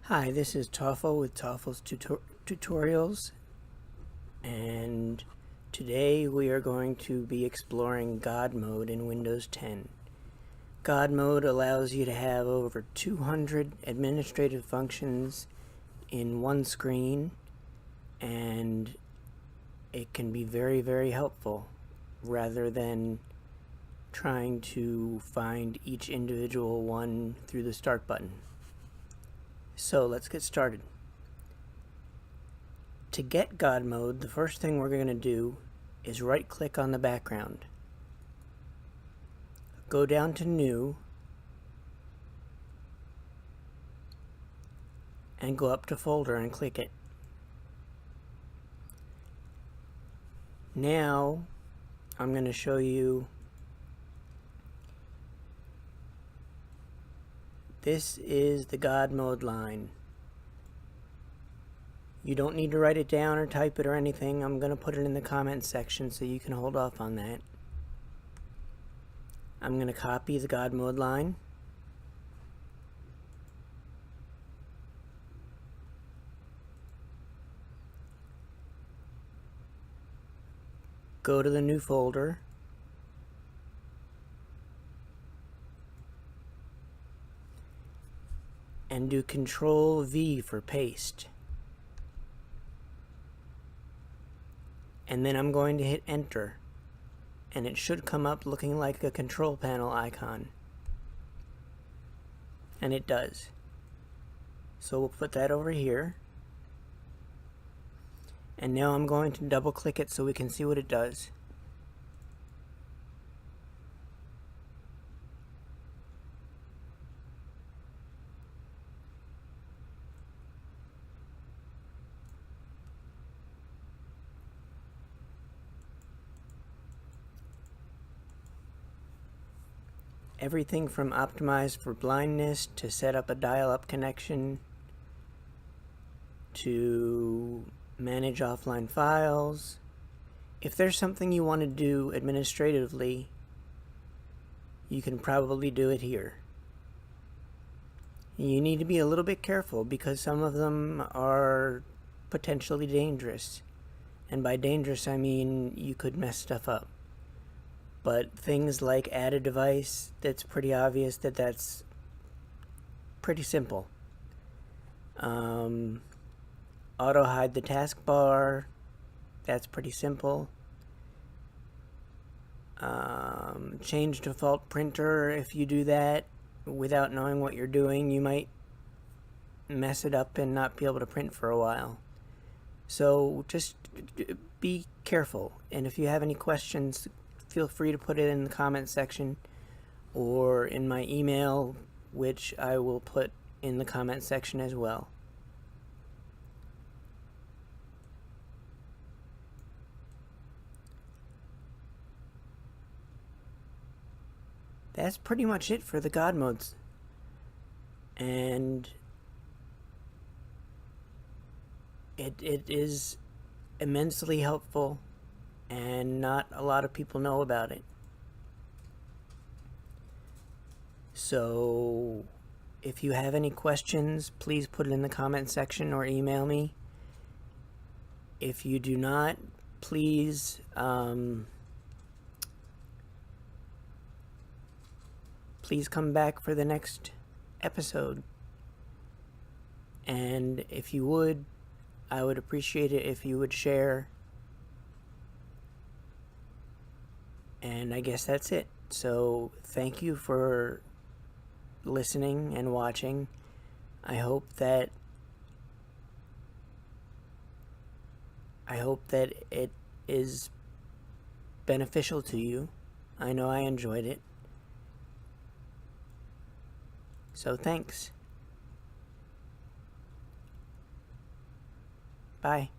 Hi, this is Toffel with Toffel's Tutorials, and today we are going to be exploring God Mode in Windows 10. God Mode allows you to have over 200 administrative functions in one screen, and it can be very, very helpful rather than trying to find each individual one through the Start button. So let's get started. To get God Mode, the first thing we're going to do is right-click on the background. Go down to New, and go up to Folder and click it. Now, I'm going to show you this is the God Mode line. You don't need to write it down or type it or anything. I'm going to put it in the comments section so you can hold off on that. I'm going to copy the God Mode line. Go to the new folder. And do Control V for paste. And then I'm going to hit Enter. And it should come up looking like a control panel icon. And it does. So we'll put that over here. And now I'm going to double click it so we can see what it does. Everything from optimize for blindness to set up a dial-up connection to manage offline files. If there's something you want to do administratively, you can probably do it here. You need to be a little bit careful because some of them are potentially dangerous. And by dangerous, I mean you could mess stuff up. But things like add a device, that's pretty obvious that that's pretty simple. Auto hide the taskbar, that's pretty simple. Change default printer, if you do that without knowing what you're doing, you might mess it up and not be able to print for a while. So just be careful, and if you have any questions, feel free to put it in the comment section or in my email, which I will put in the comment section as well. That's pretty much it for the God modes. And it is immensely helpful, and not a lot of people know about it. So if you have any questions, please put it in the comment section or email me. If you do not, please please come back for the next episode. And if you would, I would appreciate it if you would share. And I guess that's it. So thank you for listening and watching. I hope that it is beneficial to you. I know I enjoyed it. So thanks. Bye.